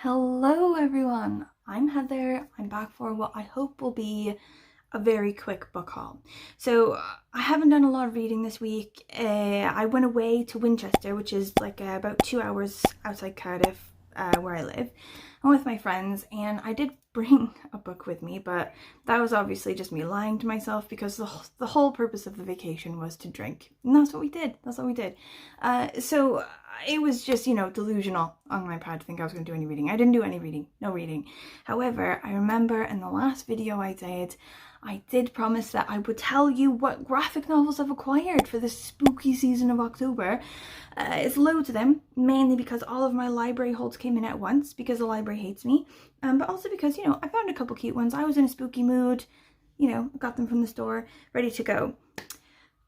Hello everyone, I'm Heather. I'm back for what I hope will be a very quick book haul. So I haven't done a lot of reading this week. I went away to Winchester, which is like about 2 hours outside Cardiff, where I live. I'm with my friends, and I did bring a book with me, but that was obviously just me lying to myself because the whole purpose of the vacation was to drink. And that's what we did. So it was just, delusional on my part to think I was going to do any reading. I didn't do any reading. No reading. However, I remember in the last video I did promise that I would tell you what graphic novels I've acquired for this spooky season of October. It's loads of them, mainly because all of my library holds came in at once because the library hates me, but also because, I found a couple cute ones. I was in a spooky mood, got them from the store, ready to go.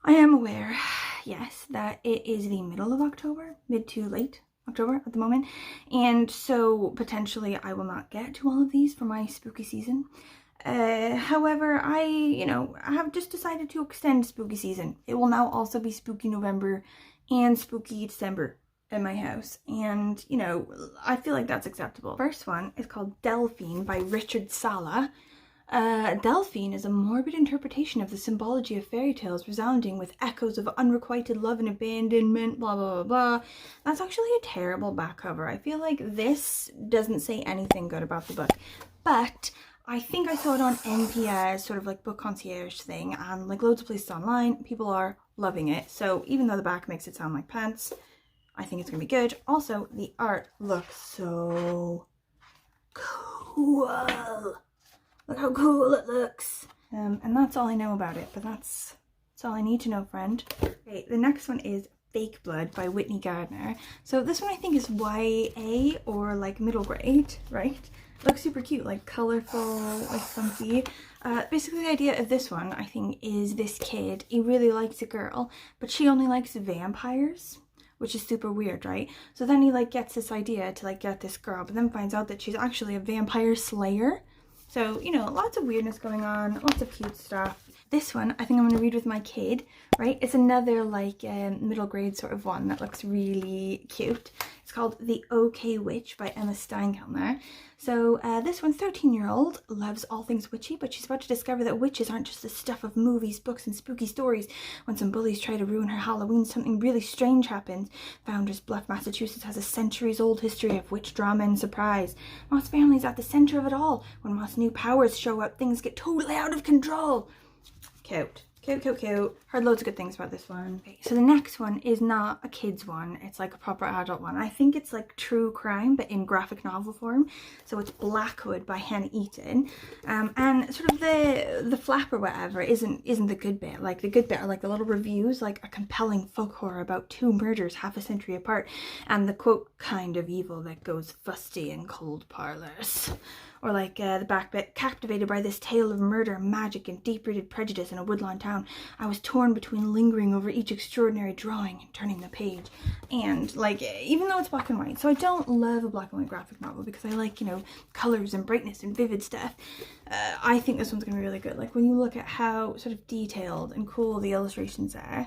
I am aware, yes, that it is the middle of October, mid to late October at the moment, and so potentially I will not get to all of these for my spooky season. However, I have just decided to extend spooky season. It will now also be spooky November and spooky December at my house, and I feel like that's acceptable. First one is called Delphine by Richard Sala. Delphine is a morbid interpretation of the symbology of fairy tales, resounding with echoes of unrequited love and abandonment, blah blah blah blah. That's actually a terrible back cover. I feel like this doesn't say anything good about the book, but I think I saw it on NPS, sort of like book concierge thing, and like loads of places online. People are loving it. So even though the back makes it sound like pants, I think it's gonna be good. Also, the art looks so cool. Look how cool it looks. And that's all I know about it, but that's all I need to know, friend. Okay, the next one is Fake Blood by Whitney Gardner. So this one I think is YA or like middle grade, right? Looks super cute, like colorful, like funky. Basically the idea of this one, I think, is this kid, he really likes a girl, but she only likes vampires, which is super weird, right? So then he like gets this idea to like get this girl, but then finds out that she's actually a vampire slayer. So, lots of weirdness going on, lots of cute stuff. This one, I think I'm going to read with my kid, right? It's another, like, middle grade sort of one that looks really cute. It's called The OK Witch by Emma Steinkelner. So, this one, 13-year-old, loves all things witchy, but she's about to discover that witches aren't just the stuff of movies, books, and spooky stories. When some bullies try to ruin her Halloween, something really strange happens. Founders Bluff, Massachusetts has a centuries-old history of witch drama and surprise. Moss family's at the center of it all. When Moss new powers show up, things get totally out of control. Cute. Heard loads of good things about this one. Okay, so the next one is not a kid's one. It's like a proper adult one. I think it's like true crime, but in graphic novel form. So it's Blackwood by Hannah Eaton. And sort of the flap or whatever isn't the good bit. Like the good bit are like the little reviews, like a compelling folk horror about two murders half a century apart, and the quote kind of evil that goes fusty in cold parlors. Or like the back bit, captivated by this tale of murder, magic, and deep-rooted prejudice in a woodlawn town, I was torn between lingering over each extraordinary drawing and turning the page. And like, even though it's black and white, so I don't love a black and white graphic novel because I like, colors and brightness and vivid stuff. I think this one's gonna be really good. Like when you look at how sort of detailed and cool the illustrations are,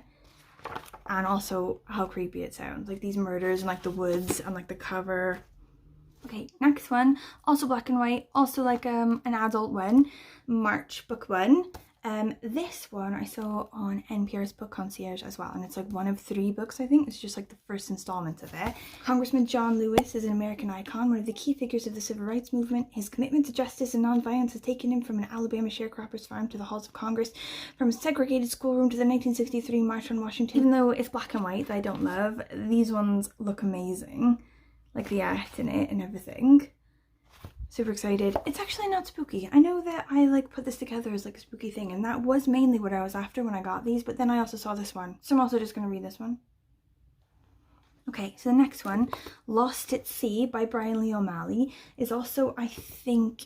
and also how creepy it sounds. Like these murders and like the woods and like the cover. Okay, next one, also black and white, also like an adult one, March book one. This one I saw on NPR's Book Concierge as well, and it's like one of 3 books, I think. It's just like the first installment of it. Congressman John Lewis is an American icon, one of the key figures of the civil rights movement. His commitment to justice and nonviolence has taken him from an Alabama sharecropper's farm to the halls of Congress, from a segregated schoolroom to the 1963 March on Washington. Even though it's black and white that I don't love, these ones look amazing. Like the art in it and everything. Super excited. It's actually not spooky. I know that I like put this together as like a spooky thing, and that was mainly what I was after when I got these, but then I also saw this one. So I'm also just going to read this one. Okay, so the next one, Lost at Sea by Brian Lee O'Malley, is also, I think,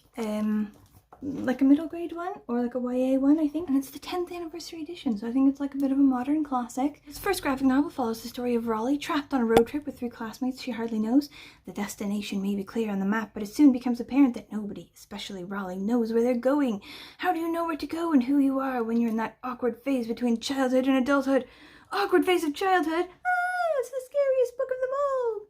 like a middle grade one or like a YA one, I think, and it's the 10th anniversary edition, so I think it's like a bit of a modern classic. This first graphic novel follows the story of Raleigh, trapped on a road trip with 3 classmates she hardly knows. The destination may be clear on the map, but it soon becomes apparent that nobody, especially Raleigh, knows where they're going. How do you know where to go and who you are when you're in that awkward phase between childhood and adulthood? Awkward phase of childhood? Ah, it's the scariest book of them all!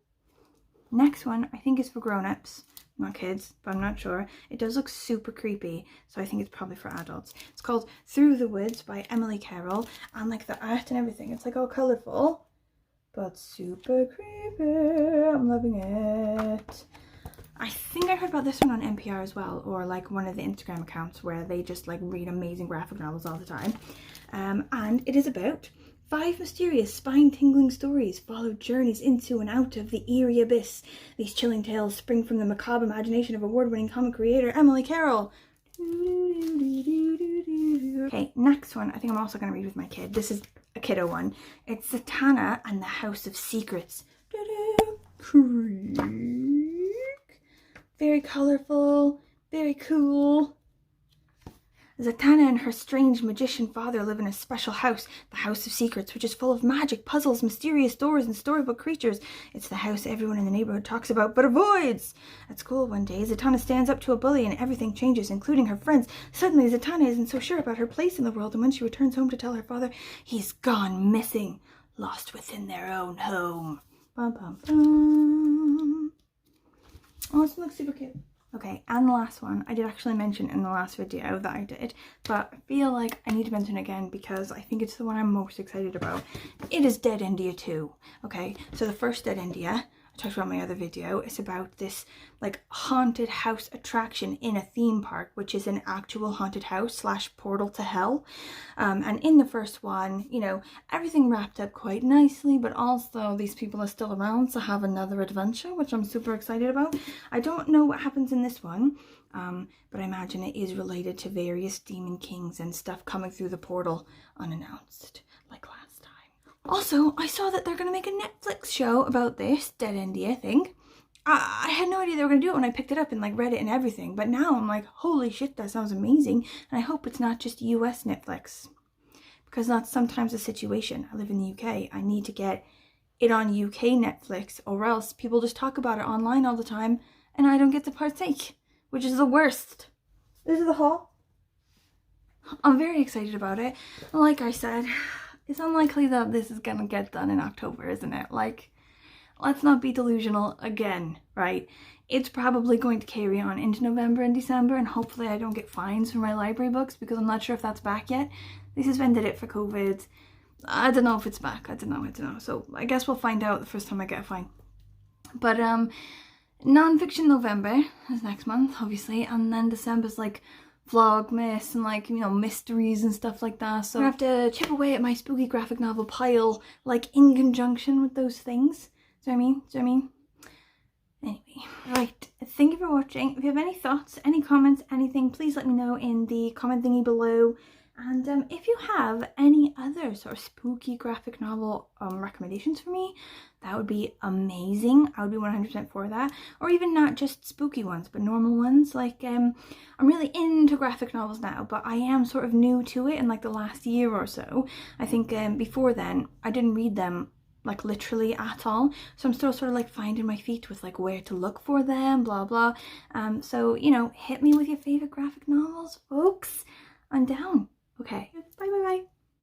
Next one, I think, is for grown-ups. not kids, but I'm not sure. It does look super creepy, so I think it's probably for adults. It's called Through the Woods by Emily Carroll, and like the art and everything, it's like all colourful, but super creepy. I'm loving it. I think I heard about this one on NPR as well, or like one of the Instagram accounts where they just like read amazing graphic novels all the time. And it is about 5 mysterious, spine-tingling stories follow journeys into and out of the eerie abyss. These chilling tales spring from the macabre imagination of award-winning comic creator Emily Carroll. Okay, next one I think I'm also going to read with my kid. This is a kiddo one. It's Satana and the House of Secrets. Creak. Very colourful, very cool. Satana and her strange magician father live in a special house, the House of Secrets, which is full of magic, puzzles, mysterious doors, and storybook creatures. It's the house everyone in the neighbourhood talks about but avoids. At school one day, Satana stands up to a bully and everything changes, including her friends. Suddenly, Satana isn't so sure about her place in the world, and when she returns home to tell her father, he's gone missing, lost within their own home. Bum, bum, bum. Oh, this looks super cute. Okay, and the last one, I did actually mention in the last video that I did, but I feel like I need to mention it again because I think it's the one I'm most excited about. It is Dead India 2. Okay, so the first Dead India, I talked about in my other video, it's about this like haunted house attraction in a theme park, which is an actual haunted house / portal to hell. And in the first one, you know, everything wrapped up quite nicely, but also these people are still around to have another adventure, which I'm super excited about. I don't know what happens in this one, but I imagine it is related to various demon kings and stuff coming through the portal unannounced, like last time. Also, I saw that they're going to make a Netflix show about this Dead India thing. I had no idea they were going to do it when I picked it up and like read it and everything, but now I'm like, holy shit, that sounds amazing. And I hope it's not just US Netflix, because that's sometimes the situation. I live in the UK. I need to get it on UK Netflix, or else people just talk about it online all the time and I don't get to partake, which is the worst. This is the haul. I'm very excited about it. Like I said, it's unlikely that this is gonna get done in October, isn't it? Like, let's not be delusional again, right? It's probably going to carry on into November and December, and hopefully I don't get fines for my library books, because I'm not sure if that's back yet. They suspended it for COVID. I don't know if it's back. I don't know. So I guess we'll find out the first time I get a fine. But non-fiction November is next month, obviously, and then December's like Vlogmas and like, you know, mysteries and stuff like that. So I have to chip away at my spooky graphic novel pile, like in conjunction with those things. Do you know what I mean? Anyway, right, thank you for watching. If you have any thoughts, any comments, anything, please let me know in the comment thingy below. And if you have any other sort of spooky graphic novel recommendations for me, that would be amazing. I would be 100% for that. Or even not just spooky ones, but normal ones. Like, I'm really into graphic novels now, but I am sort of new to it in like the last year or so. I think before then, I didn't read them like literally at all, so I'm still sort of like finding my feet with like where to look for them, blah blah. So, you know, hit me with your favorite graphic novels, folks. I'm down. Okay, bye bye bye.